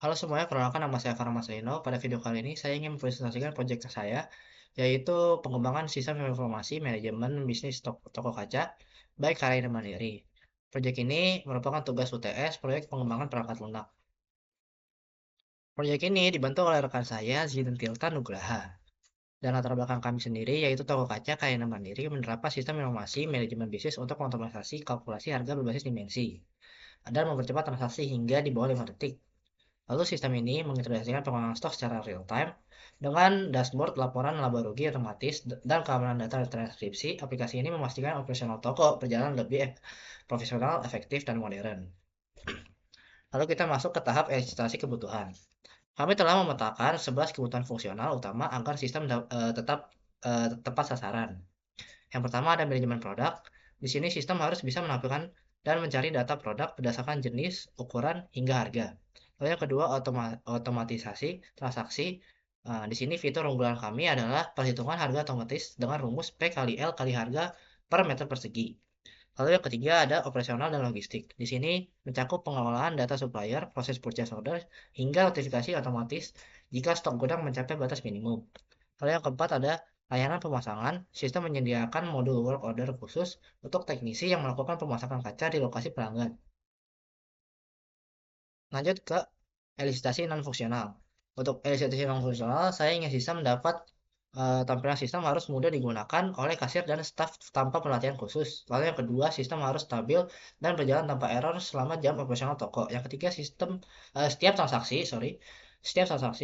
Halo semuanya, perkenalkan nama saya Farah Maslino. Pada video kali ini saya ingin mempresentasikan proyek saya, yaitu pengembangan sistem informasi manajemen bisnis toko kaca, baik karya dan mandiri. Proyek ini merupakan tugas UTS, proyek pengembangan perangkat lunak. Proyek ini dibantu oleh rekan saya, Zintilta Nugraha. Dan latar belakang kami sendiri, yaitu toko kaca karya dan mandiri, menerapkan sistem informasi manajemen bisnis untuk mengotomatisasi kalkulasi harga berbasis dimensi, dan mempercepat transaksi hingga di bawah 5 detik. Lalu sistem ini mengintegrasikan pengelolaan stok secara real time dengan dashboard laporan laba rugi otomatis dan keamanan data transkripsi. Aplikasi ini memastikan operasional toko berjalan lebih profesional, efektif, dan modern. Lalu kita masuk ke tahap elisitasi kebutuhan. Kami telah memetakan 11 kebutuhan fungsional utama agar sistem tetap tepat sasaran. Yang pertama ada manajemen produk. Di sini sistem harus bisa menampilkan dan mencari data produk berdasarkan jenis, ukuran, hingga harga. Lalu yang kedua, otomatisasi transaksi. Di sini fitur unggulan kami adalah perhitungan harga otomatis dengan rumus P kali L kali harga per meter persegi. Lalu yang ketiga ada operasional dan logistik. Di sini mencakup pengelolaan data supplier, proses purchase order, hingga notifikasi otomatis jika stok gudang mencapai batas minimum. Lalu yang keempat ada layanan pemasangan. Sistem menyediakan modul work order khusus untuk teknisi yang melakukan pemasangan kaca di lokasi pelanggan. Lanjut ke elisitasi non-fungsional. Untuk elisitasi non-fungsional, saya ingin sistem dapat tampilan sistem harus mudah digunakan oleh kasir dan staf tanpa pelatihan khusus. Lalu yang kedua, sistem harus stabil dan berjalan tanpa error selama jam operasional toko. Yang ketiga, setiap transaksi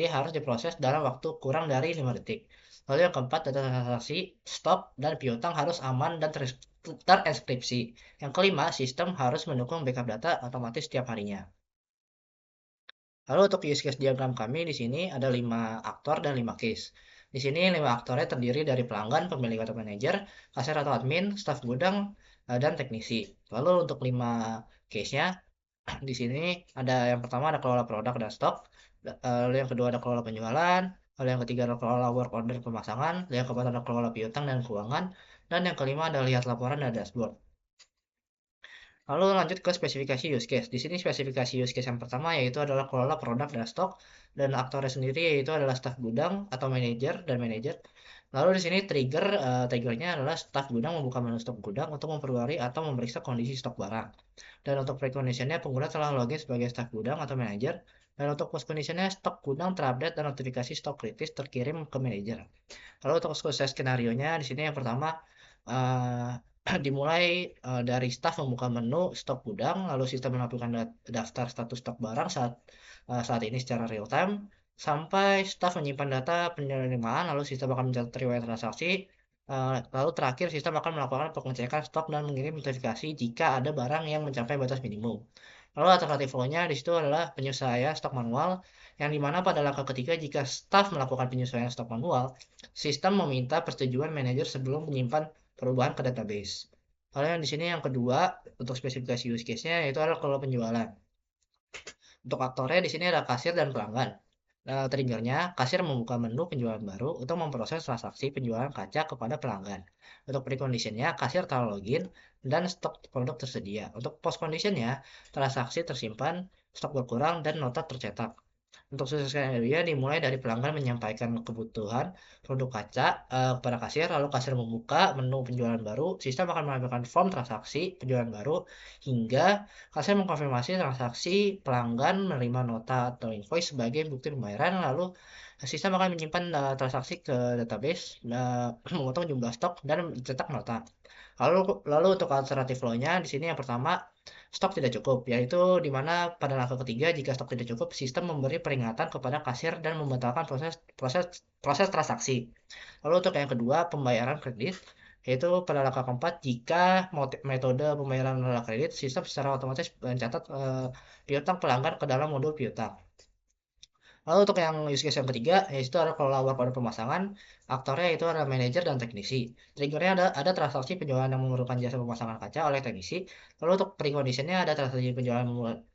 harus diproses dalam waktu kurang dari 5 detik. Lalu yang keempat, data transaksi, stop, dan piutang harus aman dan terenskripsi. Yang kelima, sistem harus mendukung backup data otomatis setiap harinya. Lalu untuk use case diagram kami di sini ada 5 aktor dan 5 case. Di sini 5 aktornya terdiri dari pelanggan, pemilik atau manajer, kasir atau admin, staf gudang, dan teknisi. Lalu untuk 5 case-nya di sini ada yang pertama ada kelola produk dan stok, lalu yang kedua ada kelola penjualan, lalu yang ketiga ada kelola work order pemasangan, lalu yang keempat ada kelola piutang dan keuangan, dan yang kelima ada lihat laporan dan dashboard. Lalu lanjut ke spesifikasi use case. Di sini spesifikasi use case yang pertama yaitu adalah kelola produk dan stok, dan aktornya sendiri yaitu adalah staf gudang atau manajer dan manajer. Lalu di sini triggernya adalah staf gudang membuka menu stok gudang untuk memperbarui atau memeriksa kondisi stok barang. Dan untuk preconditionnya pengguna telah login sebagai staf gudang atau manajer. Dan untuk postconditionnya stok gudang terupdate dan notifikasi stok kritis terkirim ke manajer. Lalu untuk sukses skenario-nya di sini yang pertama eh, dimulai dari staf membuka menu stok gudang, lalu sistem menampilkan daftar status stok barang saat ini secara real time, sampai staf menyimpan data penerimaan, lalu sistem akan mencatat riwayat transaksi, lalu terakhir sistem akan melakukan pengecekan stok dan mengirim notifikasi jika ada barang yang mencapai batas minimum. Lalu alternatif flow-nya di situ adalah penyesuaian stok manual, yang dimana pada langkah ketiga jika staf melakukan penyesuaian stok manual, sistem meminta persetujuan manajer sebelum menyimpan perubahan ke database. Lalu yang di sini yang kedua untuk spesifikasi use case-nya yaitu adalah kalau penjualan. Untuk aktornya di sini ada kasir dan pelanggan. Triggernya, kasir membuka menu penjualan baru untuk memproses transaksi penjualan kaca kepada pelanggan. Untuk preconditionnya, kasir telah login dan stok produk tersedia. Untuk postconditionnya, transaksi tersimpan, stok berkurang, dan nota tercetak. Untuk sukses skenario dimulai dari pelanggan menyampaikan kebutuhan produk kaca kepada kasir, lalu kasir membuka menu penjualan baru, sistem akan menampilkan form transaksi penjualan baru, hingga kasir mengkonfirmasi transaksi pelanggan menerima nota atau invoice sebagai bukti pembayaran, lalu sistem akan menyimpan transaksi ke database, memotong jumlah stok, dan mencetak nota. Lalu lalu untuk alternatif flow-nya di sini yang pertama stok tidak cukup, yaitu di mana pada langkah ketiga jika stok tidak cukup, sistem memberi peringatan kepada kasir dan membatalkan proses proses proses transaksi. Lalu untuk yang kedua pembayaran kredit, yaitu pada langkah keempat jika metode pembayaran adalah kredit, sistem secara otomatis mencatat piutang pelanggan ke dalam modul piutang. Lalu untuk yang use case yang ketiga, yaitu ada kelola work order pemasangan, aktornya itu ada manajer dan teknisi. Triggernya ada transaksi penjualan yang memerlukan jasa pemasangan kaca oleh teknisi. Lalu untuk preconditionnya ada transaksi penjualan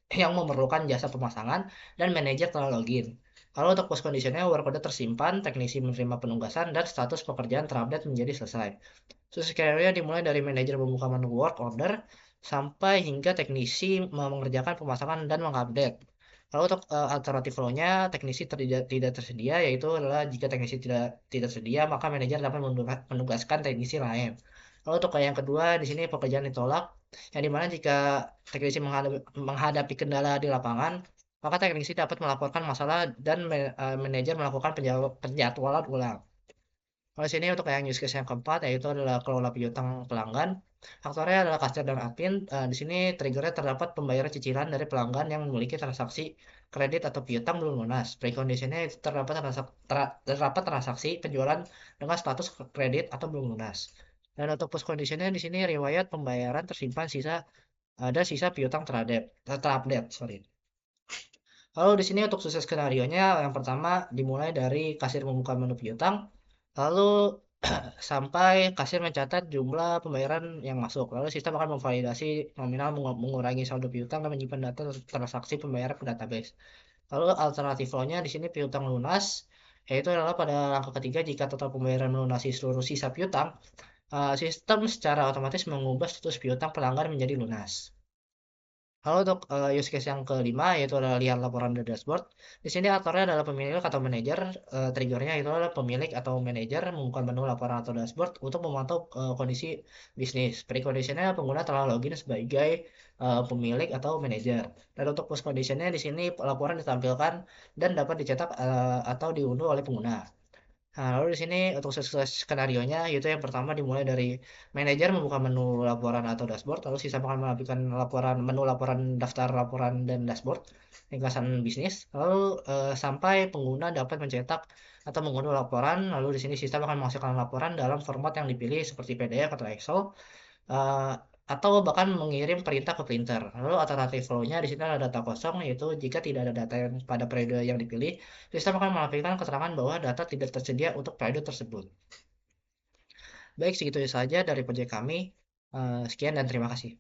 yang memerlukan jasa pemasangan dan manajer telah login. Lalu untuk post conditionnya work order tersimpan, teknisi menerima penugasan, dan status pekerjaan terupdate menjadi selesai. Sukses skenario dimulai dari manajer membuka menu work order sampai hingga teknisi mengerjakan pemasangan dan mengupdate. Lalu untuk alternatif flow-nya, teknisi tidak tersedia, yaitu adalah jika teknisi tidak tersedia, maka manajer dapat menugaskan teknisi lain. Lalu untuk yang kedua, di sini pekerjaan ditolak, yang dimana jika teknisi menghadapi kendala di lapangan, maka teknisi dapat melaporkan masalah dan manajer melakukan penjadwalan ulang. Kalau sini untuk yang use case yang keempat yaitu adalah kelola piutang pelanggan. Faktornya adalah kasir dan admin. Di sini triggernya terdapat pembayaran cicilan dari pelanggan yang memiliki transaksi kredit atau piutang belum lunas. Preconditionnya itu terdapat transaksi penjualan dengan status kredit atau belum lunas. Dan untuk post conditionnya di sini riwayat pembayaran tersimpan ada sisa piutang terupdate, sorry. Lalu di sini untuk sukses skenario-nya yang pertama dimulai dari kasir membuka menu piutang, lalu sampai kasir mencatat jumlah pembayaran yang masuk. Lalu sistem akan memvalidasi nominal, mengurangi saldo piutang dan menyimpan data transaksi pembayaran ke database. Lalu alternatif flow-nya di sini piutang lunas, yaitu adalah pada langkah ketiga jika total pembayaran melunasi seluruh sisa piutang, sistem secara otomatis mengubah status piutang pelanggan menjadi lunas. Lalu untuk use case yang kelima yaitu adalah lihat laporan dari dashboard. Di sini aktornya adalah pemilik atau manajer. Triggernya itu adalah pemilik atau manajer membuka menu laporan atau dashboard untuk memantau kondisi bisnis. Preconditionnya pengguna telah login sebagai pemilik atau manajer. Dan untuk post conditionnya di sini laporan ditampilkan dan dapat dicetak atau diunduh oleh pengguna. Nah, lalu di sini untuk skenario-nya yaitu yang pertama dimulai dari manajer membuka menu laporan atau dashboard, lalu sistem akan menampilkan menu laporan, daftar laporan dan dashboard ringkasan bisnis, lalu sampai pengguna dapat mencetak atau mengunduh laporan, lalu di sini sistem akan menghasilkan laporan dalam format yang dipilih seperti PDF atau Excel, eh, atau bahkan mengirim perintah ke printer. Lalu alternatif flow-nya di sini ada data kosong, yaitu jika tidak ada data yang pada periode yang dipilih, sistem akan menampilkan keterangan bahwa data tidak tersedia untuk periode tersebut. Baik, segitu saja dari project kami. Sekian dan terima kasih.